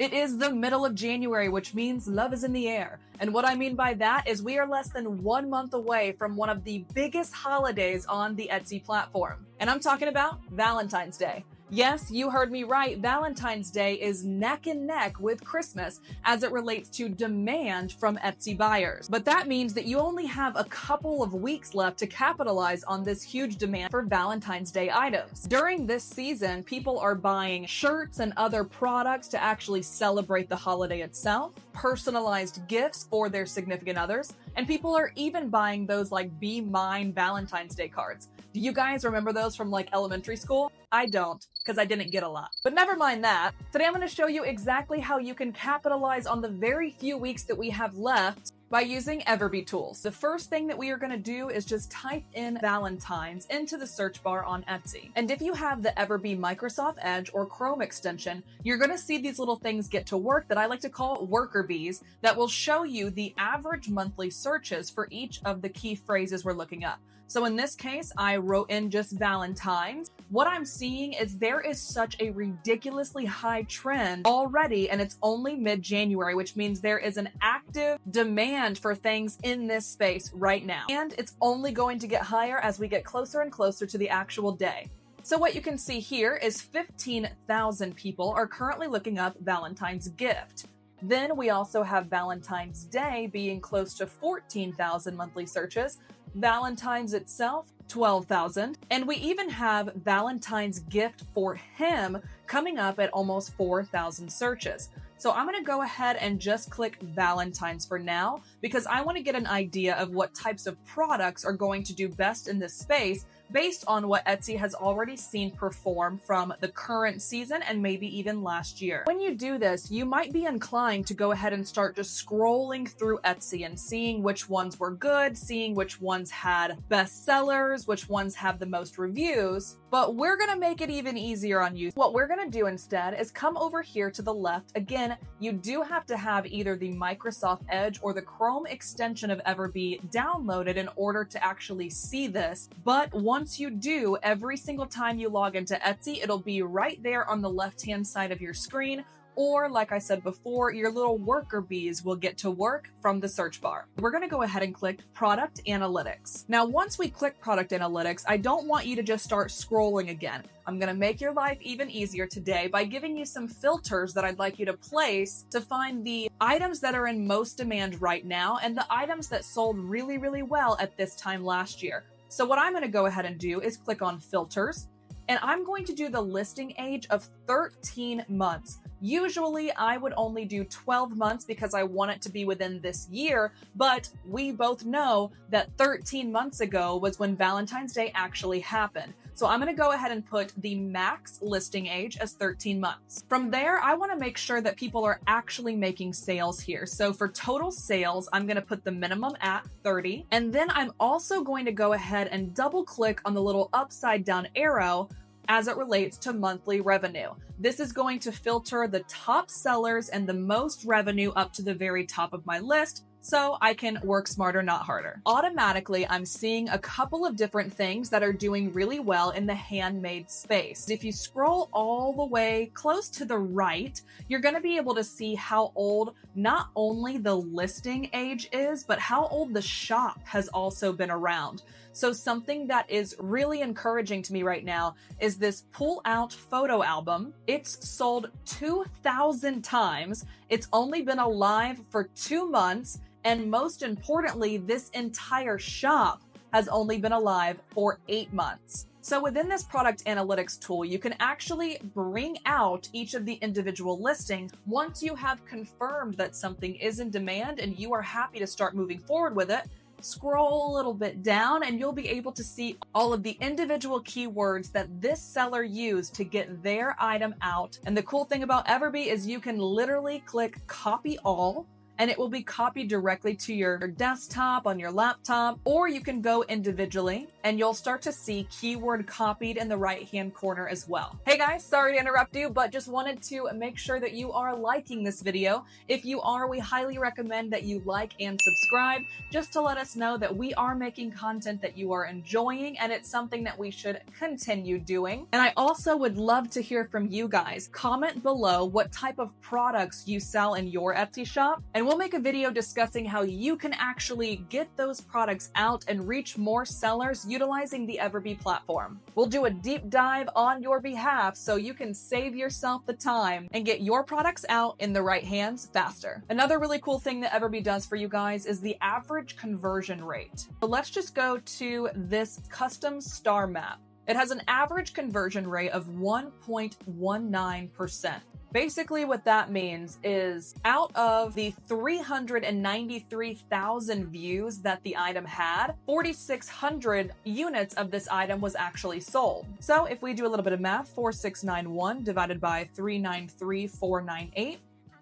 It is the middle of January, which means love is in the air. And what I mean by that is we are less than 1 month away from one of the biggest holidays on the Etsy platform. And I'm talking about Valentine's Day. Yes, you heard me right. Valentine's Day is neck and neck with Christmas as it relates to demand from Etsy buyers. But that means that you only have a couple of weeks left to capitalize on this huge demand for Valentine's Day items. During this season, people are buying shirts and other products to actually celebrate the holiday itself, personalized gifts for their significant others, and people are even buying those like Be Mine Valentine's Day cards. Do you guys remember those from like elementary school? I don't, because I didn't get a lot. But never mind that. Today I'm going to show you exactly how you can capitalize on the very few weeks that we have left by using EverBee tools. The first thing that we are going to do is just type in Valentine's into the search bar on Etsy. And if you have the EverBee Microsoft Edge or Chrome extension, you're going to see these little things get to work that I like to call worker bees that will show you the average monthly searches for each of the key phrases we're looking up. So in this case, I wrote in just Valentine's. What I'm seeing is there is such a ridiculously high trend already, and it's only mid-January, which means there is an active demand for things in this space right now. And it's only going to get higher as we get closer and closer to the actual day. So what you can see here is 15,000 people are currently looking up Valentine's gift. Then we also have Valentine's Day being close to 14,000 monthly searches, Valentine's itself, 12,000, and we even have Valentine's gift for him coming up at almost 4,000 searches. So I'm going to go ahead and just click Valentine's for now because I want to get an idea of what types of products are going to do best in this space based on what Etsy has already seen perform from the current season and maybe even last year. When you do this, you might be inclined to go ahead and start just scrolling through Etsy and seeing which ones were good, seeing which ones had best sellers, which ones have the most reviews, but we're gonna make it even easier on you. What we're gonna do instead is come over here to the left. Again, you do have to have either the Microsoft Edge or the Chrome extension of EverBee downloaded in order to actually see this, but once you do, every single time you log into Etsy, it'll be right there on the left-hand side of your screen, or like I said before, your little worker bees will get to work from the search bar. We're going to go ahead and click Product Analytics. Now, once we click Product Analytics, I don't want you to just start scrolling again. I'm going to make your life even easier today by giving you some filters that I'd like you to place to find the items that are in most demand right now and the items that sold really, really well at this time last year. So what I'm going to go ahead and do is click on Filters, and I'm going to do the listing age of 13 months. Usually I would only do 12 months because I want it to be within this year, but we both know that 13 months ago was when Valentine's Day actually happened. So I'm going to go ahead and put the max listing age as 13 months. From there, I want to make sure that people are actually making sales here. So for total sales, I'm going to put the minimum at 30. And then I'm also going to go ahead and double click on the little upside down arrow as it relates to monthly revenue. This is going to filter the top sellers and the most revenue up to the very top of my list, so I can work smarter, not harder. Automatically, I'm seeing a couple of different things that are doing really well in the handmade space. If you scroll all the way close to the right, you're going to be able to see how old not only the listing age is, but how old the shop has also been around. So something that is really encouraging to me right now is this pull-out photo album. It's sold 2,000 times. It's only been alive for 2 months. And most importantly, this entire shop has only been alive for 8 months. So within this product analytics tool, you can actually bring out each of the individual listings once you have confirmed that something is in demand and you are happy to start moving forward with it. Scroll a little bit down and you'll be able to see all of the individual keywords that this seller used to get their item out. And the cool thing about EverBee is you can literally click copy all and it will be copied directly to your desktop, on your laptop, or you can go individually and you'll start to see keyword copied in the right-hand corner as well. Hey guys, sorry to interrupt you, but just wanted to make sure that you are liking this video. If you are, we highly recommend that you like and subscribe just to let us know that we are making content that you are enjoying and it's something that we should continue doing. And I also would love to hear from you guys. Comment below what type of products you sell in your Etsy shop, and we'll make a video discussing how you can actually get those products out and reach more sellers utilizing the EverBee platform. We'll do a deep dive on your behalf so you can save yourself the time and get your products out in the right hands faster. Another really cool thing that EverBee does for you guys is the average conversion rate. So let's just go to this custom star map. It has an average conversion rate of 1.19%. Basically what that means is out of the 393,000 views that the item had, 4,600 units of this item was actually sold. So if we do a little bit of math, 4691 divided by 393,498,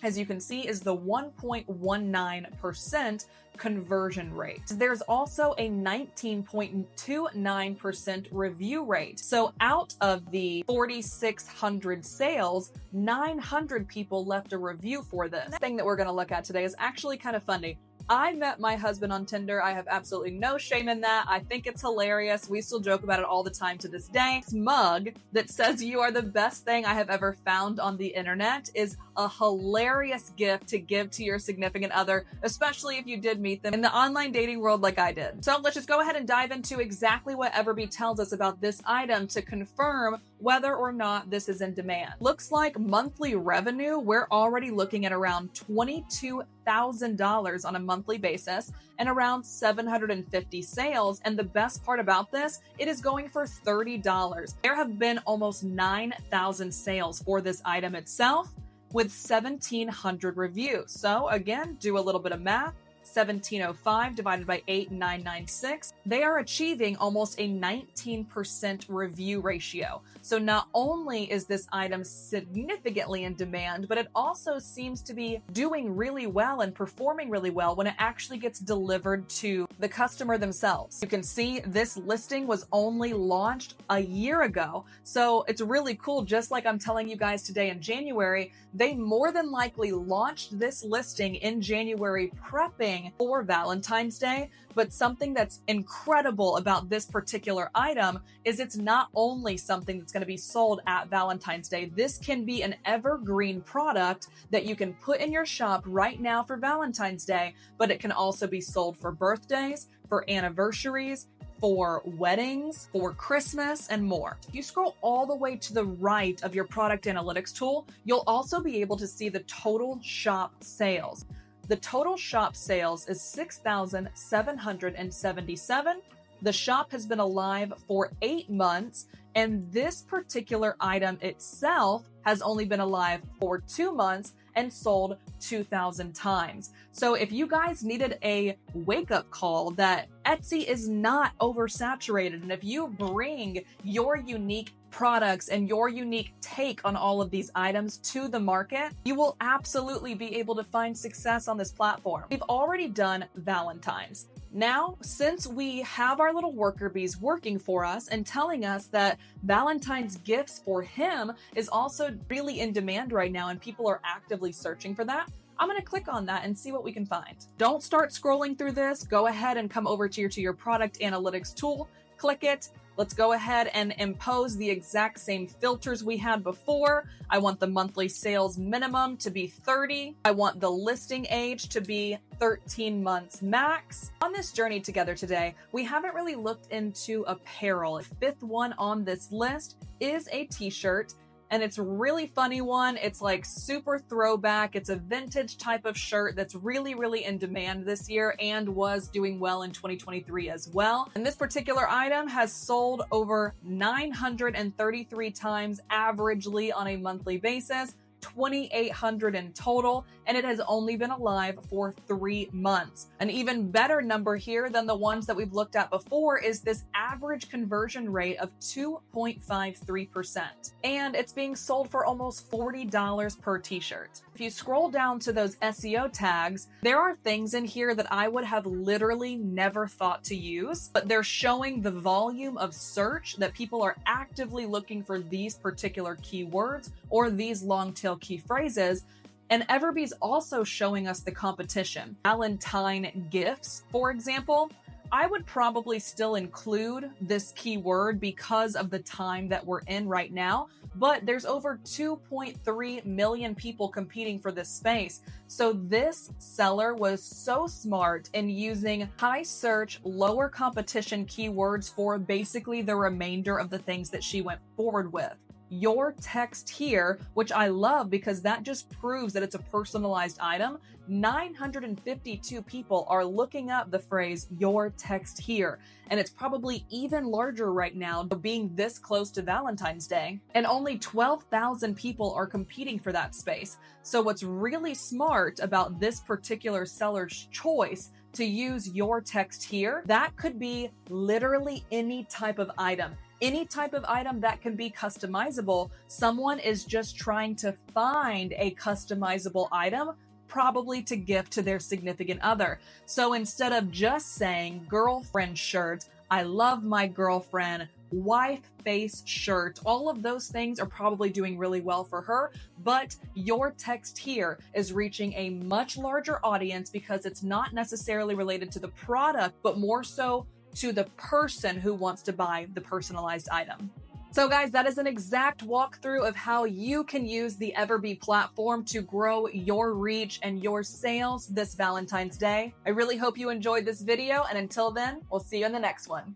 as you can see, is the 1.19% conversion rate. There's also a 19.29% review rate. So out of the 4,600 sales, 900 people left a review for this. The thing that we're going to look at today is actually kind of funny. I met my husband on Tinder. I have absolutely no shame in that. I think it's hilarious. We still joke about it all the time to this day. This mug that says "You are the best thing I have ever found on the internet" is a hilarious gift to give to your significant other, especially if you did meet them in the online dating world like I did. So let's just go ahead and dive into exactly what EverBee tells us about this item to confirm whether or not this is in demand. Looks like monthly revenue, we're already looking at around $22,000 on a monthly basis and around 750 sales. And the best part about this, it is going for $30. There have been almost 9,000 sales for this item itself with 1,700 reviews. So again, do a little bit of math. 1705 divided by 8996, they are achieving almost a 19% review ratio. So not only is this item significantly in demand, but it also seems to be doing really well and performing really well when it actually gets delivered to the customer themselves. You can see this listing was only launched a year ago. So it's really cool. Just like I'm telling you guys today in January, they more than likely launched this listing in January prepping for Valentine's Day. But something that's incredible about this particular item is it's not only something that's going to be sold at Valentine's Day. This can be an evergreen product that you can put in your shop right now for Valentine's Day, but it can also be sold for birthdays, for anniversaries, for weddings, for Christmas, and more. If you scroll all the way to the right of your product analytics tool, you'll also be able to see the total shop sales. The total shop sales is 6,777. The shop has been alive for 8 months, and this particular item itself has only been alive for 2 months and sold 2,000 times. So if you guys needed a wake-up call that Etsy is not oversaturated, and if you bring your unique products and your unique take on all of these items to the market, you will absolutely be able to find success on this platform. We've already done Valentine's. Now, since we have our little worker bees working for us and telling us that Valentine's gifts for him is also really in demand right now and people are actively searching for that, I'm going to click on that and see what we can find. Don't start scrolling through this. Go ahead and come over to your product analytics tool, click it. Let's go ahead and impose the exact same filters we had before. I want the monthly sales minimum to be 30. I want the listing age to be 13 months max. On this journey together today, we haven't really looked into apparel. The fifth one on this list is a t-shirt. And it's a really funny one. It's like super throwback. It's a vintage type of shirt that's really, really in demand this year and was doing well in 2023 as well. And this particular item has sold over 933 times averagely on a monthly basis, 2,800 in total, and it has only been alive for 3 months. An even better number here than the ones that we've looked at before is this average conversion rate of 2.53%. And it's being sold for almost $40 per t-shirt. If you scroll down to those SEO tags, there are things in here that I would have literally never thought to use, but they're showing the volume of search that people are actively looking for these particular keywords or these long tail key phrases. And EverBee's also showing us the competition. Valentine gifts, for example, I would probably still include this keyword because of the time that we're in right now, but there's over 2.3 million people competing for this space. So this seller was so smart in using high search, lower competition keywords for basically the remainder of the things that she went forward with. Your text here, which I love because that just proves that it's a personalized item. 952 people are looking up the phrase your text here, and it's probably even larger right now being this close to Valentine's Day, and only 12,000 people are competing for that space. So what's really smart about this particular seller's choice to use your text here, that could be literally any type of item. Any type of item that can be customizable. Someone is just trying to find a customizable item, probably to gift to their significant other. So instead of just saying girlfriend shirt, I love my girlfriend, wife face shirt, all of those things are probably doing really well for her, but your text here is reaching a much larger audience because it's not necessarily related to the product, but more so to the person who wants to buy the personalized item. So guys, that is an exact walkthrough of how you can use the EverBee platform to grow your reach and your sales this Valentine's Day. I really hope you enjoyed this video, and until then, we'll see you in the next one.